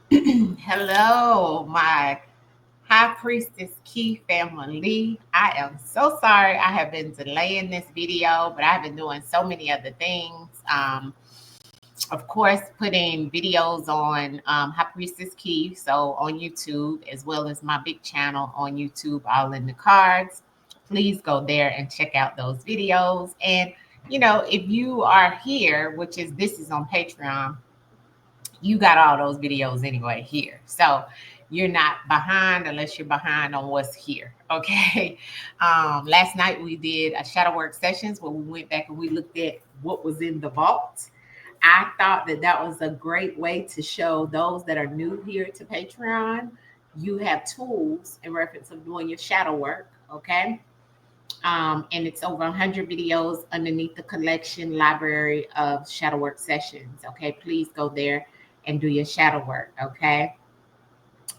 Hello, my High Priestess Key family. I am so sorry I have been delaying this video, but I've been doing so many other things. Of course, putting videos on High Priestess Key, so on YouTube, as well as my big channel on YouTube, all in the cards. Please go there and check out those videos. And, if you are here, which is this is on Patreon, you got all those videos anyway here. So you're not behind unless you're behind on what's here. Okay. Last night we did a shadow work sessions where we went back and we looked at what was in the vault. I thought that that was a great way to show those that are new here to Patreon. You have tools in reference of doing your shadow work. Okay. And it's over 100 videos underneath the collection library of shadow work sessions. Okay, please go there and do your shadow work. Okay.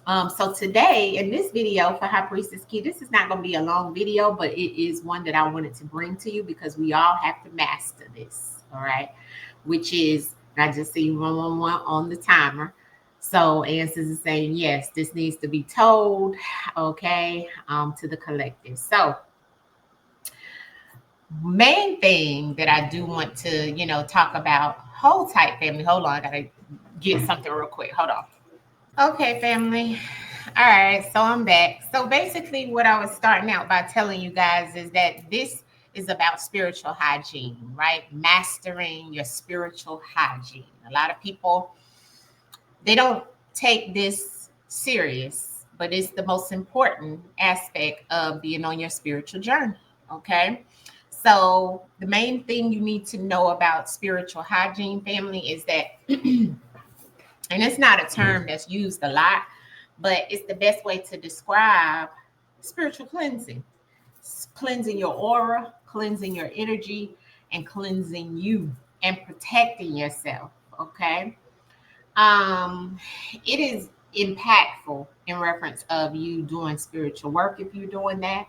So today in this video for High Priestess Key, this is not going to be a long video, but it is one that I wanted to bring to you because we all have to master this. All right, which is I just see 111 on the timer. So answers is saying yes, this needs to be told. Okay, to the collective. So main thing that I do want to, talk about. Hold tight, family. Hold on. I got to get something real quick. Hold on. Okay, family. All right. So I'm back. So basically, what I was starting out by telling you guys is that this is about spiritual hygiene, right? Mastering your spiritual hygiene. A lot of people, they don't take this serious, but it's the most important aspect of being on your spiritual journey. Okay. So the main thing you need to know about spiritual hygiene, family, is that, and it's not a term that's used a lot, but it's the best way to describe spiritual cleansing. Cleansing your aura, cleansing your energy, and cleansing you and protecting yourself. Okay. It is impactful in reference of you doing spiritual work if you're doing that.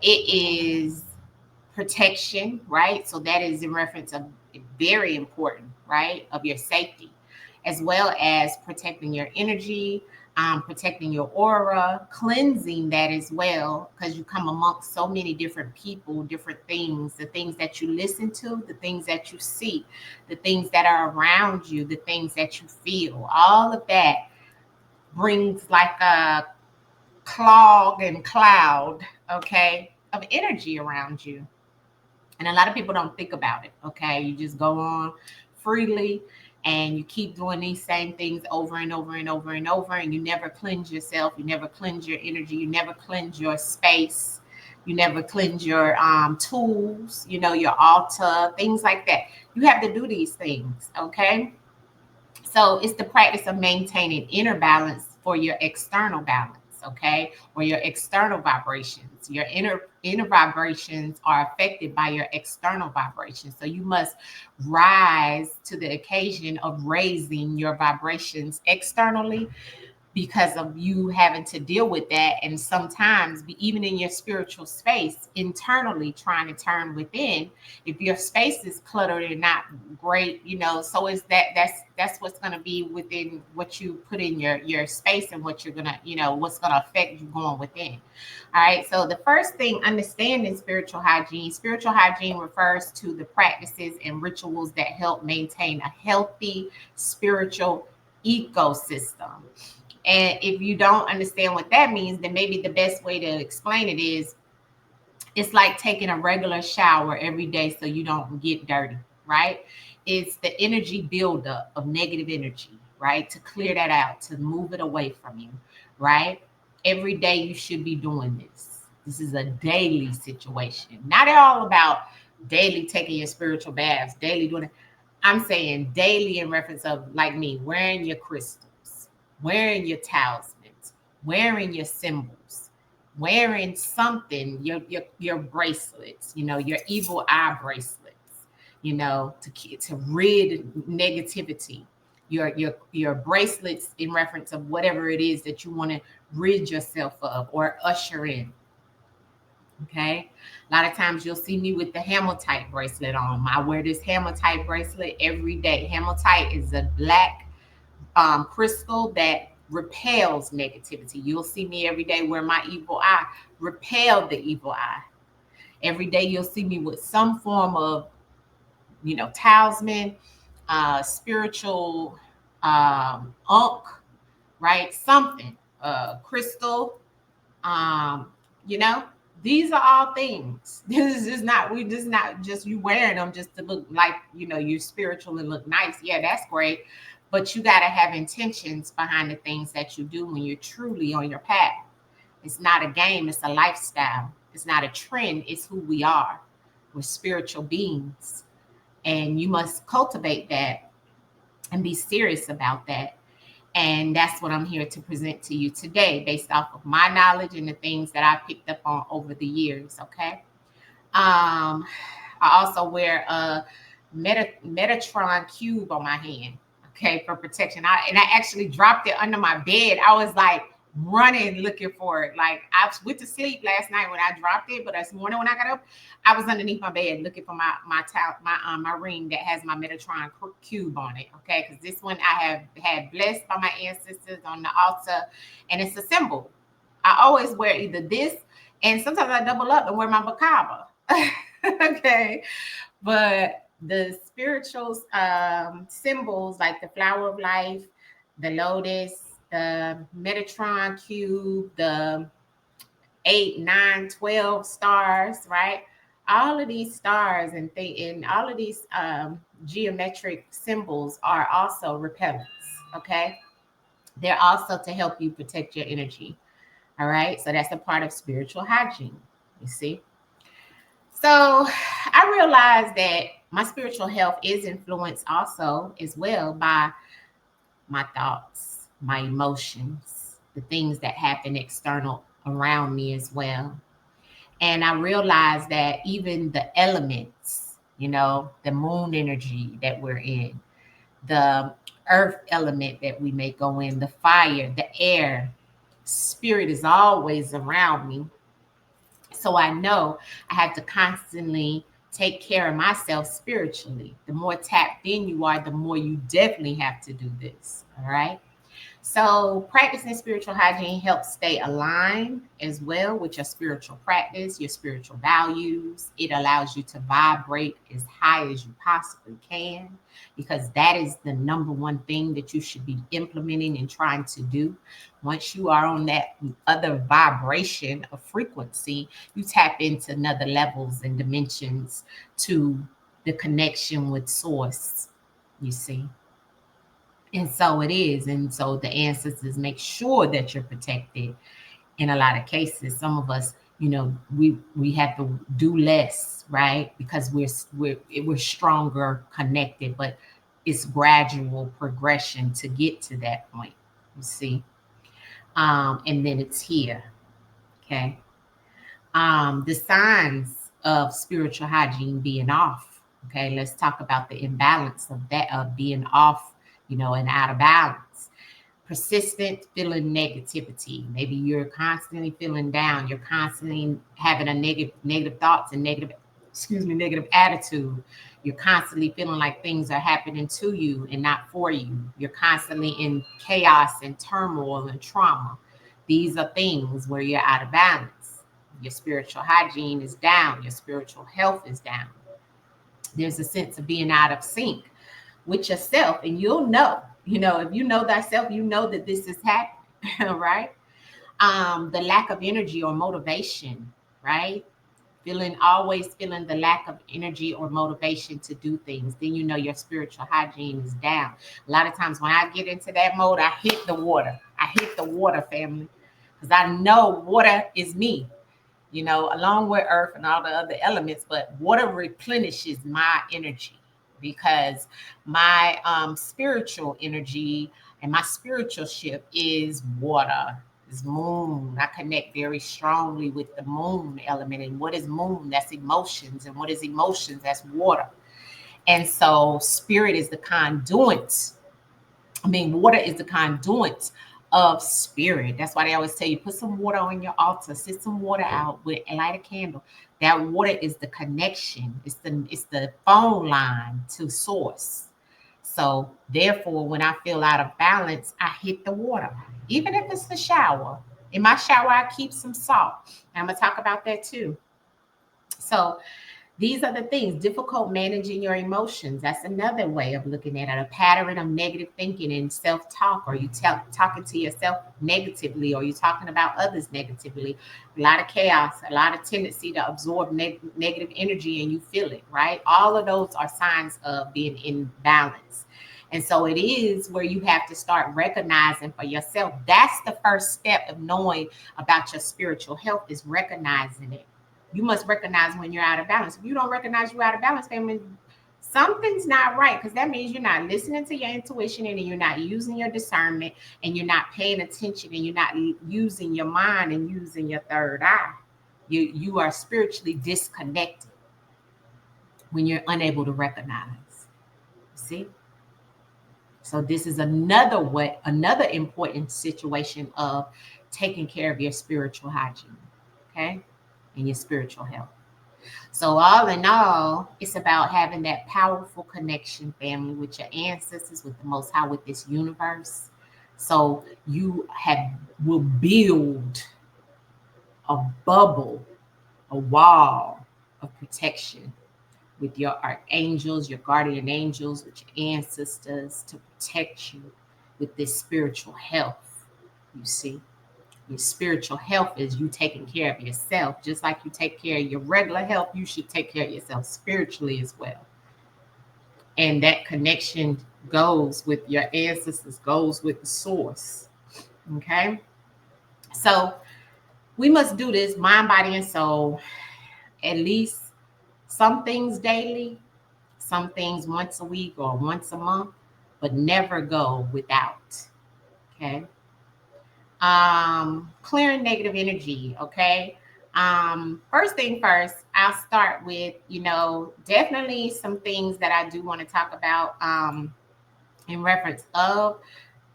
It is protection, right? So that is in reference of very important, right? Of your safety, as well as protecting your energy, protecting your aura, cleansing that as well, because you come amongst so many different people, different things, the things that you listen to, the things that you see, the things that are around you, the things that you feel, all of that brings like a clog and cloud, okay, of energy around you. And a lot of people don't think about it. Okay. You just go on freely and you keep doing these same things over and over and over and over. And you never cleanse yourself. You never cleanse your energy. You never cleanse your space. You never cleanse your tools, your altar, things like that. You have to do these things. Okay. So it's the practice of maintaining inner balance for your external balance. Okay, or your external vibrations. Your inner vibrations are affected by your external vibrations. So you must rise to the occasion of raising your vibrations externally because of you having to deal with that. And sometimes even in your spiritual space, internally trying to turn within, if your space is cluttered and not great, so is that's what's going to be within what you put in your space and what you're going to, what's going to affect you going within. All right. So the first thing, understanding spiritual hygiene refers to the practices and rituals that help maintain a healthy spiritual ecosystem. And if you don't understand what that means, then maybe the best way to explain it is it's like taking a regular shower every day so you don't get dirty, right? It's the energy buildup of negative energy, right? To clear that out, to move it away from you, right? Every day you should be doing this. This is a daily situation. Not at all about daily taking your spiritual baths, daily doing it. I'm saying daily in reference of like me, wearing your crystals, wearing your talismans, wearing your symbols, wearing something, your bracelets, your evil eye bracelets, to rid negativity. Your bracelets in reference of whatever it is that you want to rid yourself of or usher in. Okay. A lot of times you'll see me with the hematite bracelet on. I wear this hematite bracelet every day. Hematite is a black crystal that repels negativity. You'll see me every day wear my evil eye, repel the evil eye. Every day you'll see me with some form of, talisman, spiritual unk, right? Something, crystal, um, you know, these are all things. This is just not, we just not just you wearing them just to look like, you're spiritual and look nice. Yeah, that's great. But you got to have intentions behind the things that you do when you're truly on your path. It's not a game, it's a lifestyle. It's not a trend, it's who we are. We're spiritual beings. And you must cultivate that and be serious about that. And that's what I'm here to present to you today, based off of my knowledge and the things that I picked up on over the years. Okay. I also wear a Metatron cube on my hand, okay, for protection. And I actually dropped it under my bed. I was like running looking for it. Like I went to sleep last night when I dropped it, but this morning when I got up, I was underneath my bed looking for my ring that has my Metatron cube on it. Okay, because this one I have had blessed by my ancestors on the altar, and it's a symbol. I always wear either this, and sometimes I double up and wear my Bacaba. Okay, but the spiritual symbols like the flower of life, the lotus, the Metatron cube, the 8, 9, 12 stars, right? All of these stars and all of these geometric symbols are also repellents. Okay, they're also to help you protect your energy. All right, so that's a part of spiritual hygiene. You see. So I realized that my spiritual health is influenced also as well by my thoughts, my emotions, the things that happen external around me as well. And I realized that even the elements, the moon energy that we're in, the earth element that we may go in, the fire, the air, spirit is always around me. So I know I have to constantly take care of myself spiritually. The more tapped in you are, the more you definitely have to do this. All right. So practicing spiritual hygiene helps stay aligned as well with your spiritual practice, your spiritual values. It allows you to vibrate as high as you possibly can, because that is the number one thing that you should be implementing and trying to do. Once you are on that other vibration of frequency, you tap into another levels and dimensions to the connection with source, you see. And so it is. And so the ancestors make sure that you're protected. In a lot of cases, some of us, we have to do less, right? Because we're stronger connected, but it's gradual progression to get to that point, you see. And then it's here. Okay. The signs of spiritual hygiene being off. Okay, let's talk about the imbalance of that, of being off, and out of balance. Persistent feeling negativity. Maybe you're constantly feeling down. You're constantly having a negative thoughts and negative attitude. You're constantly feeling like things are happening to you and not for you. You're constantly in chaos and turmoil and trauma. These are things where you're out of balance. Your spiritual hygiene is down. Your spiritual health is down. There's a sense of being out of sync with yourself, and you'll know, if you know thyself, you know that this is happening, right? The lack of energy or motivation, right? Always feeling the lack of energy or motivation to do things, then your spiritual hygiene is down. A lot of times when I get into that mode, I hit the water. Family, because I know water is me, along with earth and all the other elements, but water replenishes my energy, because my spiritual energy and my spiritual ship is water, is moon. I connect very strongly with the moon element. And what is moon? That's emotions. And what is emotions? That's water. And so spirit is the conduit. Water is the conduit of spirit. That's why they always tell you, put some water on your altar, sit some water out with, and light a candle. That water is the connection. It's the phone line to source. So therefore, when I feel out of balance, I hit the water, even if it's the shower. In my shower, I keep some salt. I'm going to talk about that too. So these are the things. Difficult managing your emotions. That's another way of looking at it. A pattern of negative thinking and self-talk. Or you talking to yourself negatively, or you talking about others negatively. A lot of chaos, a lot of tendency to absorb negative energy, and you feel it, right? All of those are signs of being in balance. And so it is where you have to start recognizing for yourself. That's the first step of knowing about your spiritual health, is recognizing it. You must recognize when you're out of balance. If you don't recognize you're out of balance, family, something's not right, because that means you're not listening to your intuition, and you're not using your discernment, and you're not paying attention, and you're not using your mind and using your third eye. You are spiritually disconnected when you're unable to recognize. See? So this is another important situation of taking care of your spiritual hygiene, okay, and your spiritual health. So all in all, it's about having that powerful connection, family, with your ancestors, with the Most High, with this universe. So you will build a bubble, a wall of protection with your archangels, your guardian angels, with your ancestors, to protect you with this spiritual health. You see, your spiritual health is you taking care of yourself. Just like you take care of your regular health, you should take care of yourself spiritually as well. And that connection goes with your ancestors, goes with the source. Okay? So we must do this, mind, body, and soul, at least some things daily, some things once a week or once a month, but never go without. Okay? Clearing negative energy. Okay? First thing first, I'll start with, definitely some things that I do want to talk about in reference of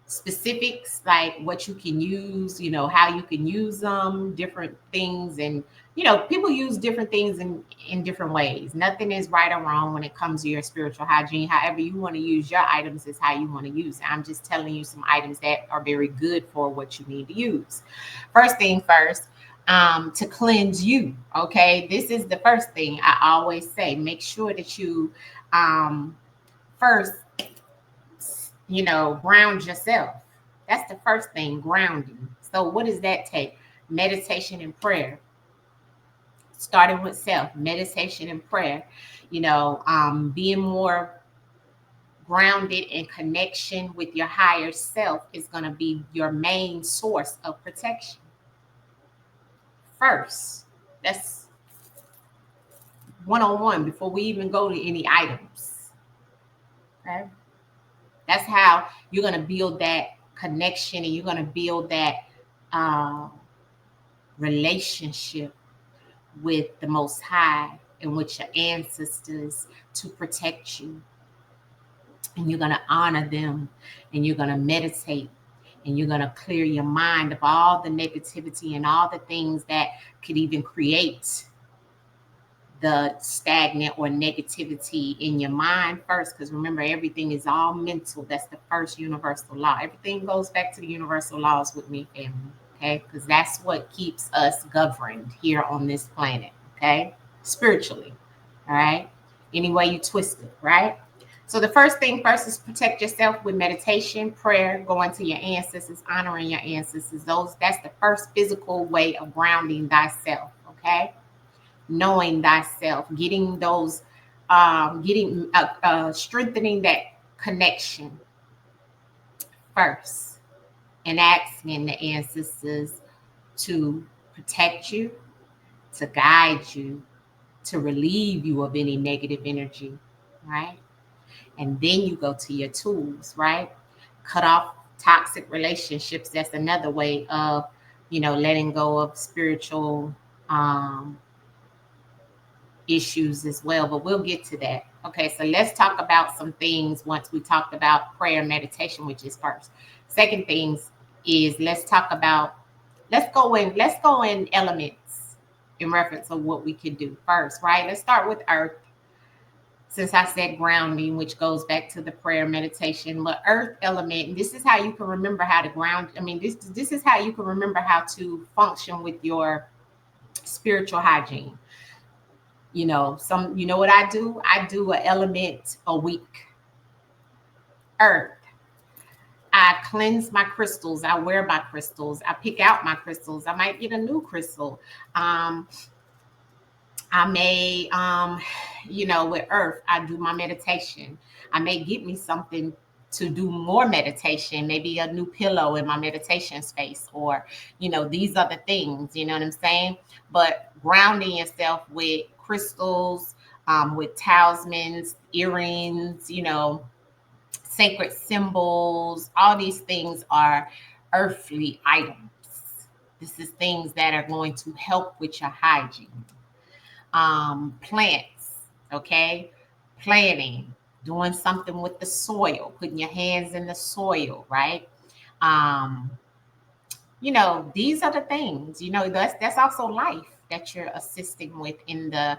specifics, like what you can use, how you can use them, different things. And, people use different things in different ways. Nothing is right or wrong when it comes to your spiritual hygiene. However you want to use your items is how you want to use it. I'm just telling you some items that are very good for what you need to use. First thing first, to cleanse you. Okay. This is the first thing I always say. Make sure that you first, ground yourself. That's the first thing, grounding. So what does that take? Meditation and prayer. Starting with self, meditation and prayer, being more grounded in connection with your higher self is going to be your main source of protection. First, that's one-on-one before we even go to any items. Okay. That's how you're going to build that connection, and you're going to build that relationship with the Most High and with your ancestors to protect you. And you're going to honor them, and you're going to meditate, and you're going to clear your mind of all the negativity and all the things that could even create the stagnant or negativity in your mind first. Because remember, everything is all mental. That's the first universal law. Everything goes back to the universal laws with me, family. Okay, because that's what keeps us governed here on this planet. Okay, spiritually. All right, any way you twist it, right? So the first thing first is protect yourself with meditation, prayer, going to your ancestors, honoring your ancestors. That's the first physical way of grounding thyself. Okay, knowing thyself, getting those, strengthening that connection first, and asking the ancestors to protect you, to guide you, to relieve you of any negative energy, right? And then you go to your tools, right? Cut off toxic relationships. That's another way of, letting go of spiritual issues as well, but we'll get to that. Okay, so let's talk about some things once we talked about prayer and meditation, which is first. Second things is let's go in elements in reference of what we can do first, right? Let's start with earth. since I said grounding, which goes back to the prayer meditation, the earth element, and this is how you can remember how to ground. I mean, this is how you can remember how to function with your spiritual hygiene. You know, you know what I do? I do an element a week. Earth. I cleanse my crystals. I wear my crystals. I pick out my crystals. I might get a new crystal. Um, I may, you know, with earth, I do my meditation. I may get me something to do more meditation, maybe a new pillow in my meditation space, or, you know, these are the things, you know what I'm saying? But grounding yourself with crystals, with talismans, earrings, you know, sacred symbols, all these things are earthly items. This is things that are going to help with your hygiene. Plants, okay? Planting, doing something with the soil, putting your hands in the soil, right? Um, you know, these are the things, you know, that's also life that you're assisting with in the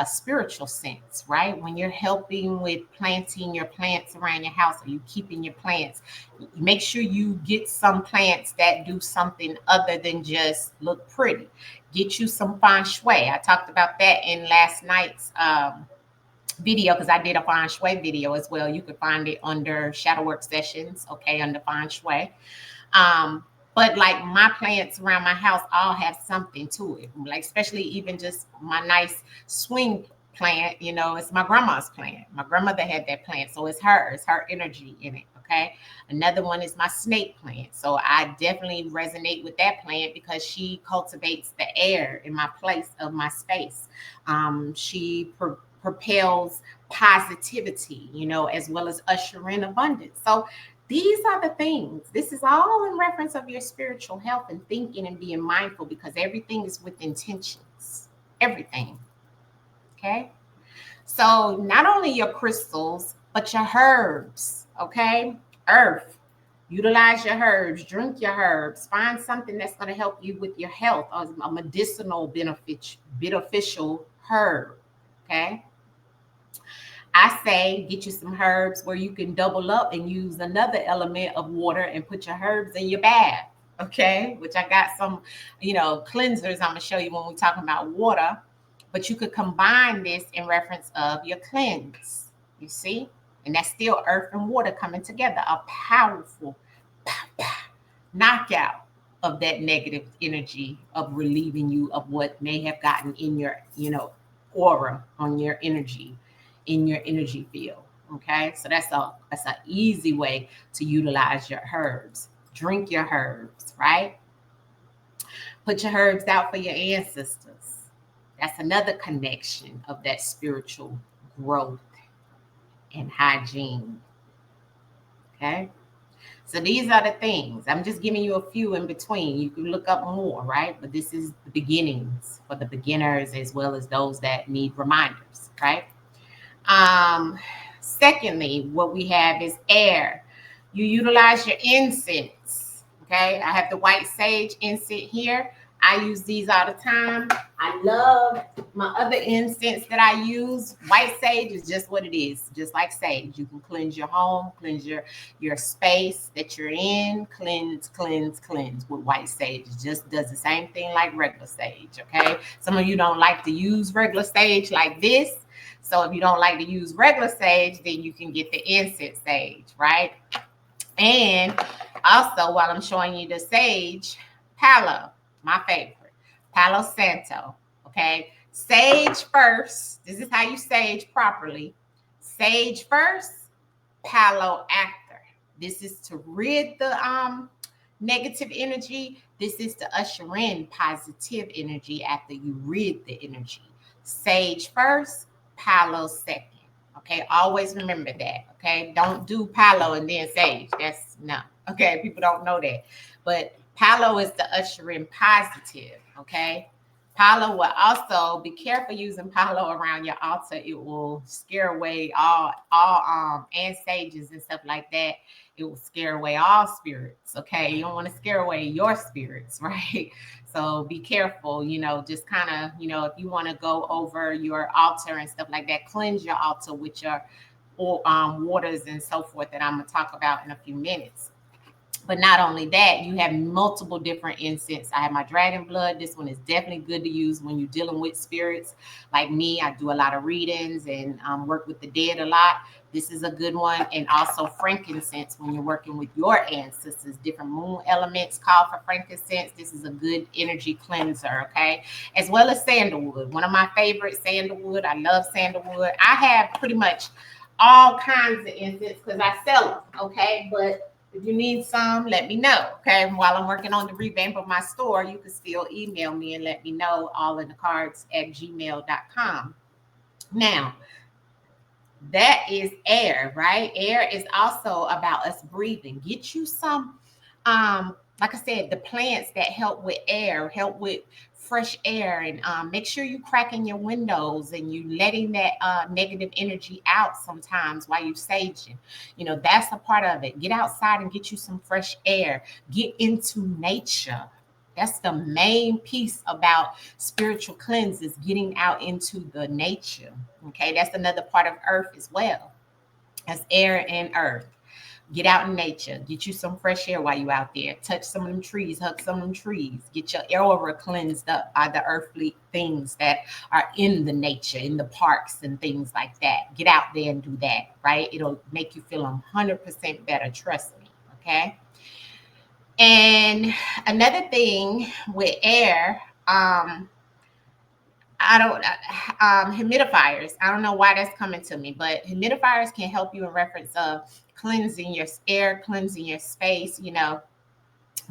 spiritual sense, right? When you're helping with planting your plants around your house, or you keeping your plants, make sure you get some plants that do something other than just look pretty. Get you some feng shui. I talked about that in last night's video, because I did a feng shui video as well. You can find it under shadow work sessions, okay, under feng shui. um but like my plants around my house all have something to it, like especially even just my nice swing plant, you know, it's my grandma's plant. My grandmother had that plant, so it's her energy in it, okay? Another one is my snake plant, so I definitely resonate with that plant because she cultivates the air in my place of my space. She propels positivity, you know, as well as usher in abundance. So these are the things. This is all in reference of your spiritual health and thinking and being mindful, because everything is with intentions. Everything. Okay. So not only your crystals, but your herbs. Okay. Earth. Utilize your herbs, drink your herbs, find something that's going to help you with your health, or a medicinal beneficial herb. Okay. I say get you some herbs where you can double up and use another element of water and put your herbs in your bath. Okay, which I got some, you know, cleansers I'm gonna show you when we're talking about water. But you could combine this in reference of your cleanse. You see, and that's still earth and water coming together. A powerful knockout of that negative energy, of relieving you of what may have gotten in your, you know, aura, on your energy, in your energy field. Okay, so that's an easy way to utilize your herbs. Drink your herbs, right? Put your herbs out for your ancestors. That's another connection of that spiritual growth and hygiene. Okay, so these are the things. I'm just giving you a few in between. You can look up more, right? But this is the beginnings for the beginners as well as those that need reminders, right? Secondly, what we have is air. You utilize your incense. Okay, I have the white sage incense here. I use these all the time. I love my other incense that I use. White sage is just what it is, just like sage. You can cleanse your home, cleanse your space that you're in, cleanse with white sage. It just does the same thing like regular sage. Okay, some of you don't like to use regular sage like this. So if you don't like to use regular sage, then you can get the incense sage, right? And also, while I'm showing you the sage, Palo, my favorite, Palo Santo, okay? Sage first. This is how you sage properly. Sage first, Palo after. This is to rid the negative energy. This is to usher in positive energy after you rid the energy. Sage first, Palo second. Okay, always remember that. Okay, don't do Palo and then sage. That's no. Okay, people don't know that. But Palo is the usher in positive. Okay, Palo will also be careful using palo around your altar. It will scare away all and sages and stuff like that. It will scare away all spirits. Okay, you don't want to scare away your spirits, right? So be careful. Just kind of if you want to go over your altar and stuff like that, cleanse your altar with your waters and so forth that I'm gonna talk about in a few minutes. But not only that, you have multiple different incense. I have my dragon blood. This one is definitely good to use when you're dealing with spirits. Like me, I do a lot of readings and work with the dead a lot. This is a good one. And also frankincense when you're working with your ancestors. Different moon elements call for frankincense. This is a good energy cleanser, okay? As well as sandalwood. One of my favorites, sandalwood. I love sandalwood. I have pretty much all kinds of incense because I sell them, okay? But if you need some, let me know. Okay. And while I'm working on the revamp of my store, you can still email me and let me know, all in the cards at gmail.com. Now, that is air, right? Air is also about us breathing. Get you some, like I said, the plants that help with air, help with fresh air, and make sure you cracking your windows and you letting that negative energy out sometimes while you saging. That's a part of it. Get outside and get you some fresh air. Get into nature. That's the main piece about spiritual cleanses, getting out into the nature. Okay, that's another part of earth as well. That's air and earth. Get out in nature. Get you some fresh air while you out there. Touch some of them trees. Hug some of them trees. Get your aura cleansed up by the earthly things that are in the nature, in the parks and things like that. Get out there and do that, right? It'll make you feel 100% better. Trust me, okay? And another thing with air, humidifiers. I don't know why that's coming to me, but humidifiers can help you in reference of cleansing your air, cleansing your space,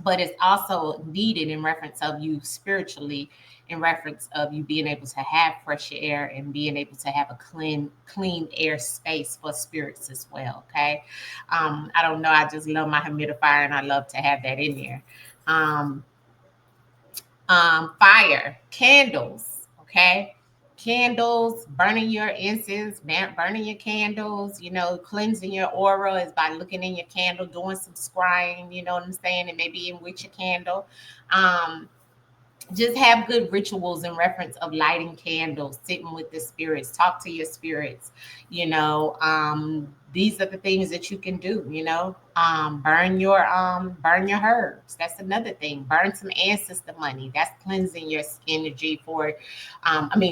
but it's also needed in reference of you spiritually, in reference of you being able to have fresh air and being able to have a clean air space for spirits as well. Okay. I don't know. I just love my humidifier and I love to have that in there. Fire, candles. Okay. Candles, burning your incense, burning your candles, cleansing your aura is by looking in your candle, doing some scrying, you know what I'm saying, and maybe in with your candle. Just have good rituals in reference of lighting candles, sitting with the spirits, talk to your spirits. These are the things that you can do. Burn your herbs. That's another thing. Burn some ancestor money. That's cleansing your energy for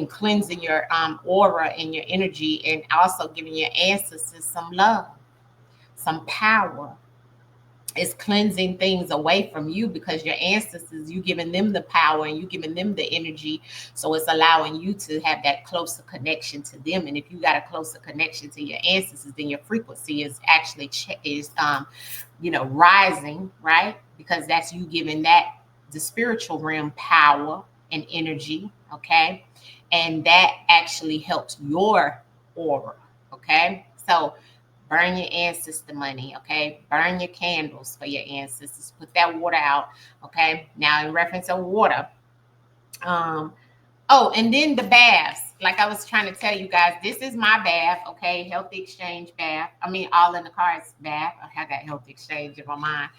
cleansing your aura and your energy, and also giving your ancestors some love, some power. It's cleansing things away from you, because your ancestors, you giving them the power and you giving them the energy. So it's allowing you to have that closer connection to them. And if you got a closer connection to your ancestors, then your frequency is actually rising, right? Because that's you giving the spiritual realm power and energy. Okay. And that actually helps your aura. Okay. So burn your ancestor money, okay? Burn your candles for your ancestors. Put that water out, okay? Now, in reference to water, and then the baths. Like I was trying to tell you guys, this is my bath, okay? Healthy Exchange bath. All in the cards bath. I got Healthy Exchange in my mind.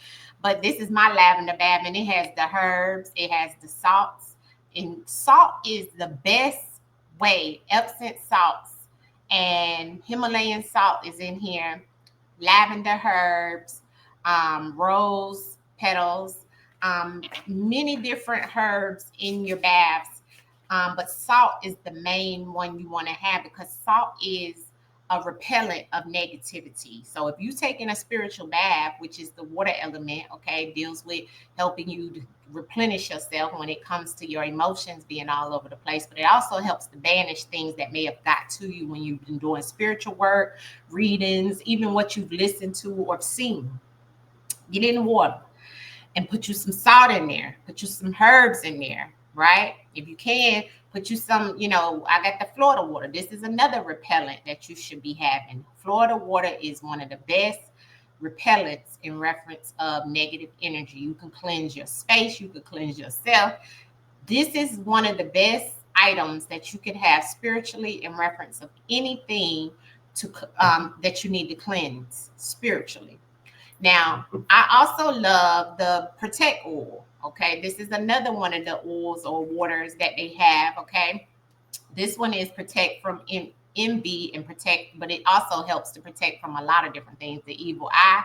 But this is my lavender bath, and it has the herbs. It has the salts. And salt is the best way. Epsom salts and Himalayan salt is in here. Lavender herbs, rose petals, many different herbs in your baths. But salt is the main one you want to have, because salt is a repellent of negativity. So if you're taking a spiritual bath, which is the water element, okay, deals with helping you to replenish yourself when it comes to your emotions being all over the place, but it also helps to banish things that may have got to you when you've been doing spiritual work, readings, even what you've listened to or seen. Get in the water and put you some salt in there, put you some herbs in there, right? If you can, put you some, I got the Florida water. This is another repellent that you should be having. Florida water is one of the best repellents in reference of negative energy. You can cleanse your space, you can cleanse yourself. This is one of the best items that you could have spiritually in reference of anything to that you need to cleanse spiritually. Now, I also love the Protect oil. Okay, this is another one of the oils or waters that they have. Okay, this one is protect from MB and protect, but it also helps to protect from a lot of different things. The evil eye,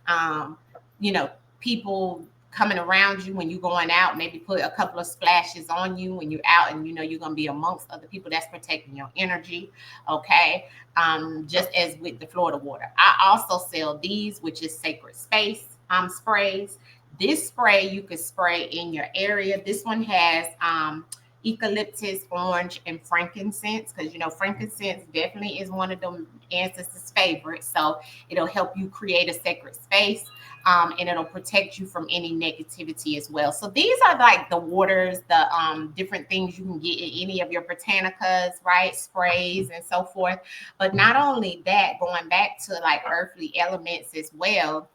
um, you know, people coming around you when you're going out, maybe put a couple of splashes on you when you're out and you know you're going to be amongst other people. That's protecting your energy. Okay. Just as with the Florida water. I also sell these, which is sacred space sprays. This spray you could spray in your area. This one has eucalyptus, orange, and frankincense, because you know frankincense definitely is one of them ancestors' favorites. So it'll help you create a sacred space, and it'll protect you from any negativity as well. So these are like the waters, the different things you can get in any of your botanicas, right? Sprays and so forth. But not only that, going back to like earthly elements as well,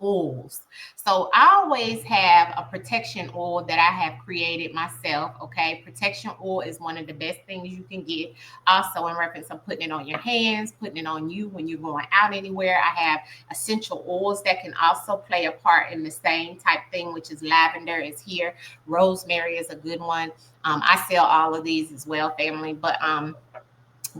oils. So I always have a protection oil that I have created myself. Okay. Protection oil is one of the best things you can get. Also, in reference of putting it on your hands, putting it on you when you're going out anywhere. I have essential oils that can also play a part in the same type thing, which is lavender is here. Rosemary is a good one. I sell all of these as well, family. But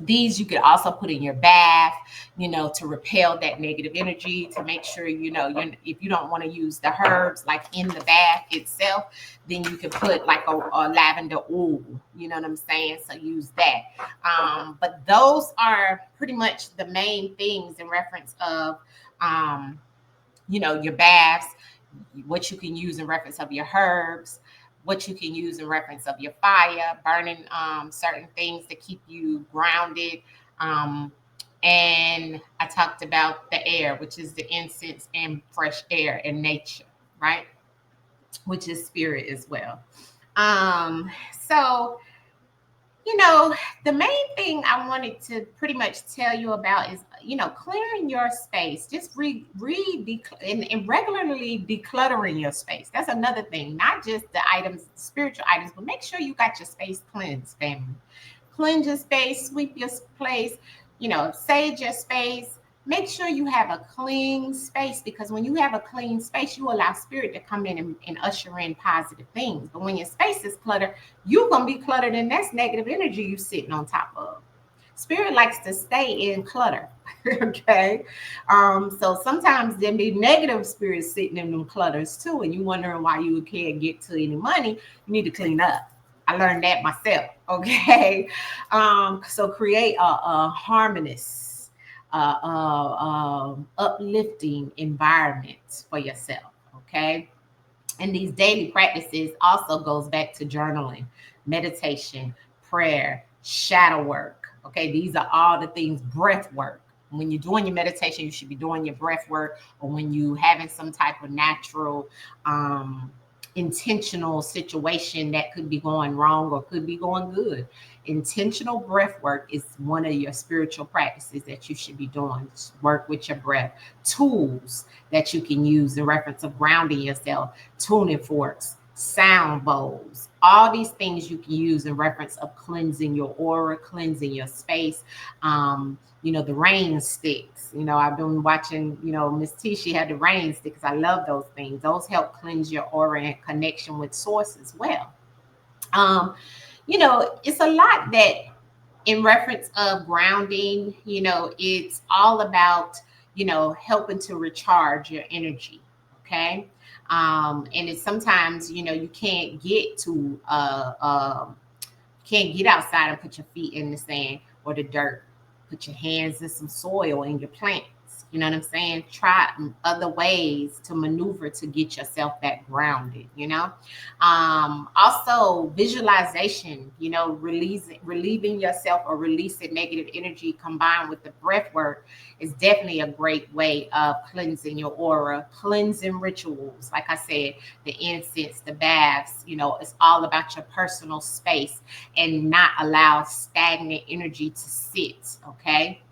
these you could also put in your bath, you know, to repel that negative energy, to make sure, you know, if you don't want to use the herbs like in the bath itself, then you can put like a lavender oil, you know what I'm saying? So use that. But those are pretty much the main things in reference of, you know, your baths, what you can use in reference of your herbs, what you can use in reference of your fire, burning certain things to keep you grounded. Um, and I talked about the air, which is the incense and fresh air in nature, right? Which is spirit as well. So you know, the main thing I wanted to pretty much tell you about is, you know, clearing your space. Just and regularly decluttering your space. That's another thing, not just the items, spiritual items, but make sure you got your space cleansed, family. Cleanse your space, sweep your place, you know, sage your space. Make sure you have a clean space, because when you have a clean space, you allow spirit to come in and usher in positive things. But when your space is cluttered, you're going to be cluttered, and that's negative energy you sitting on top of. Spirit likes to stay in clutter. Okay. So sometimes there be negative spirits sitting in them clutters too, and you wondering why you can't get to any money. You need to clean up. I learned that myself. Okay. So create a harmonious, uplifting environment for yourself. Okay. And these daily practices also goes back to journaling, meditation, prayer, shadow work. Okay, these are all the things, breath work. When you're doing your meditation, you should be doing your breath work, or when you having some type of natural intentional situation that could be going wrong or could be going good. Intentional breath work is one of your spiritual practices that you should be doing. Work with your breath. Tools that you can use in reference of grounding yourself, tuning forks, sound bowls, all these things you can use in reference of cleansing your aura, cleansing your space. You know, the rain sticks. You know, I've been watching, you know, Miss T, she had the rain sticks. I love those things. Those help cleanse your aura and connection with source as well. You know, it's a lot that in reference of grounding, you know, it's all about, you know, helping to recharge your energy. Okay. And it's sometimes, you know, you can't get to can't get outside and put your feet in the sand or the dirt. Put your hands in some soil in your plants. You know what I'm saying? Try other ways to maneuver to get yourself back grounded, you know? Also, visualization, you know, relieving yourself or releasing negative energy combined with the breath work is definitely a great way of cleansing your aura, cleansing rituals. Like I said, the incense, the baths, you know, it's all about your personal space and not allow stagnant energy to sit, okay?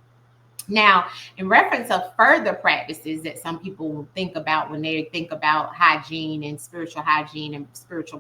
Now, in reference of further practices that some people will think about when they think about hygiene and spiritual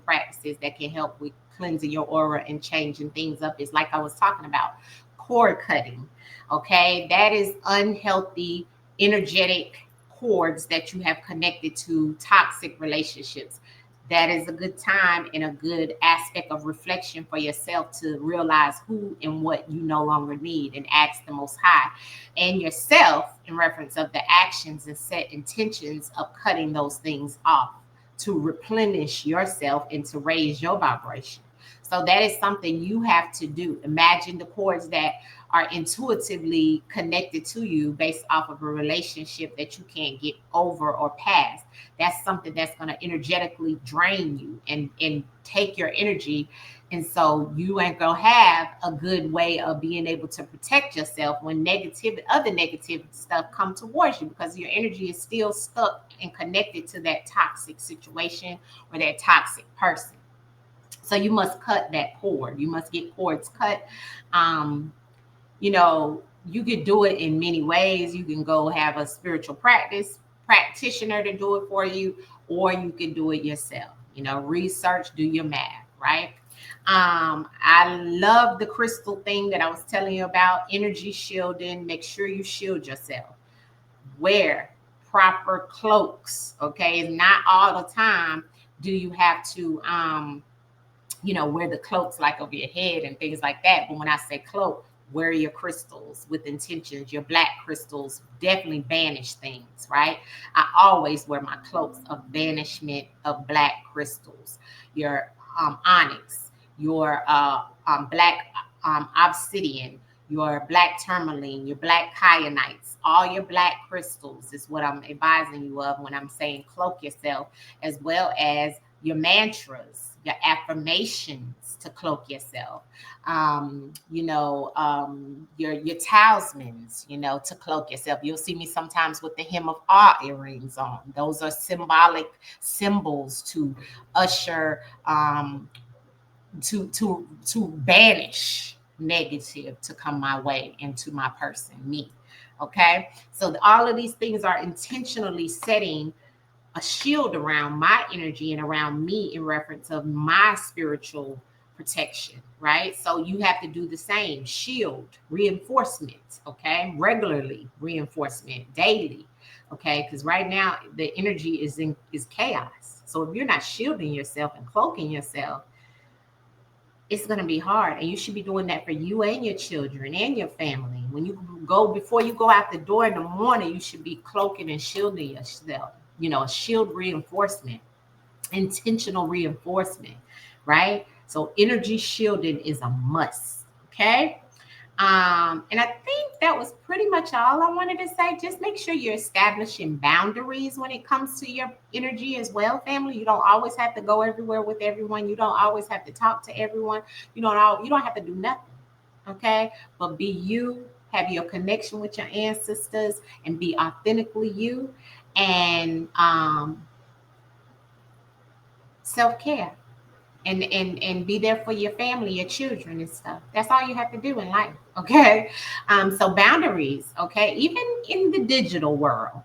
practices that can help with cleansing your aura and changing things up, is like I was talking about, cord cutting. Okay, that is unhealthy, energetic cords that you have connected to toxic relationships. That is a good time and a good aspect of reflection for yourself to realize who and what you no longer need, and ask the Most High and yourself in reference of the actions and set intentions of cutting those things off to replenish yourself and to raise your vibration. So that is something you have to do. Imagine the cords that are intuitively connected to you based off of a relationship that you can't get over or past. That's something that's going to energetically drain you and take your energy. And so you ain't going to have a good way of being able to protect yourself when other negative stuff come towards you, because your energy is still stuck and connected to that toxic situation or that toxic person. So you must cut that cord. You must get cords cut. You know, you could do it in many ways. You can go have a spiritual practitioner to do it for you, or you can do it yourself. You know, research, do your math, right? I love the crystal thing that I was telling you about, energy shielding. Make sure you shield yourself. Wear proper cloaks, okay? Not all the time do you have to wear the cloaks like over your head and things like that. But when I say cloak, wear your crystals with intentions. Your black crystals definitely banish things, right? I always wear my cloaks of banishment of black crystals. Your onyx, your black obsidian, your black tourmaline, your black kyanites, all your black crystals is what I'm advising you of when I'm saying cloak yourself, as well as your mantras, your affirmations to cloak yourself, your talismans, to cloak yourself. You'll see me sometimes with the hem of R earrings on. Those are symbolic symbols to usher, to banish negative to come my way into my person, me. Okay, so all of these things are intentionally setting a shield around my energy and around me in reference of my spiritual protection, right? So you have to do the same. Shield, reinforcement, okay? Regularly, reinforcement, daily, okay? Because right now the energy is chaos. So if you're not shielding yourself and cloaking yourself, it's going to be hard. And you should be doing that for you and your children and your family. Before you go out the door in the morning, you should be cloaking and shielding yourself. A shield reinforcement, intentional reinforcement, right? So energy shielding is a must. Okay. And I think that was pretty much all I wanted to say. Just make sure you're establishing boundaries when it comes to your energy as well, family. You don't always have to go everywhere with everyone. You don't always have to talk to everyone. You don't have to do nothing. Okay. But be you, have your connection with your ancestors, and be authentically you, and self-care. And be there for your family, your children and stuff. That's all you have to do in life. Okay. So boundaries, okay, even in the digital world,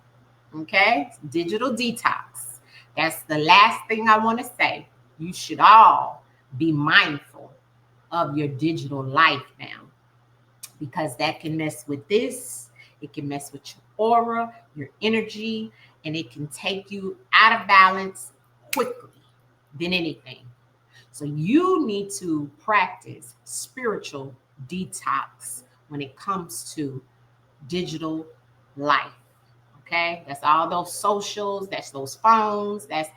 okay, digital detox. That's the last thing I want to say. You should all be mindful of your digital life now, because that can mess with this. It can mess with your aura, your energy, and it can take you out of balance quickly than anything. So you need to practice spiritual detox when it comes to digital life. Okay, that's all those socials, that's those phones, that's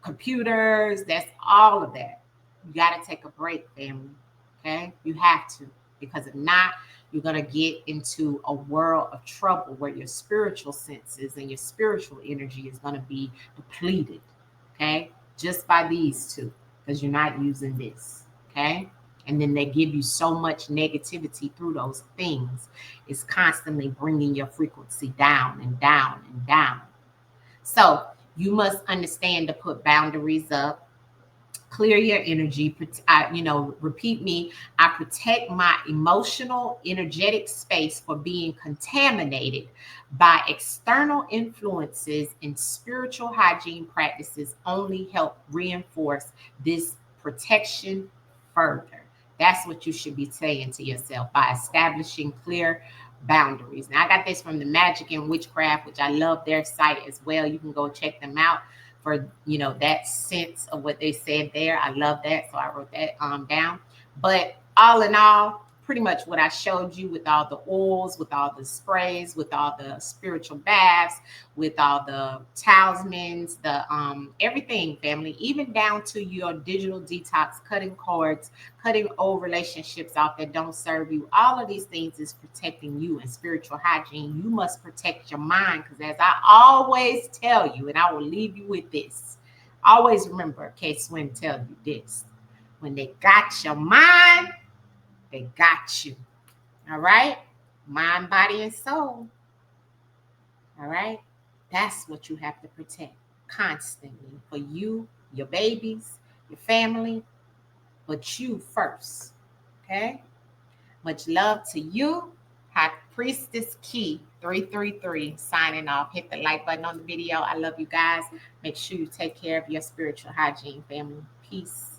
computers, that's all of that. You got to take a break, family. Okay, you have to, because if not, you're going to get into a world of trouble where your spiritual senses and your spiritual energy is going to be depleted. Okay, just by these two, because you're not using this. Okay. And then they give you so much negativity through those things. It's constantly bringing your frequency down and down and down. So you must understand to put boundaries up, clear your energy. Repeat me. I protect my emotional, energetic space for being contaminated by external influences, and spiritual hygiene practices only help reinforce this protection further. That's what you should be saying to yourself by establishing clear boundaries. Now, I got this from the Magic and Witchcraft, which I love their site as well. You can go check them out for that sense of what they said there. I love that, so I wrote that down. But all in all, pretty much what I showed you with all the oils, with all the sprays, with all the spiritual baths, with all the talismans, the everything, family, even down to your digital detox, cutting cords, cutting old relationships off that don't serve you. All of these things is protecting you. And spiritual hygiene, you must protect your mind, because as I always tell you, and I will leave you with this, always remember, K Swim tell you this: when they got your mind, they got you. All right? Mind, body, and soul. All right? That's what you have to protect constantly for you, your babies, your family, but you first. Okay? Much love to you. High Priestess Key 333 signing off. Hit the like button on the video. I love you guys. Make sure you take care of your spiritual hygiene, family. Peace.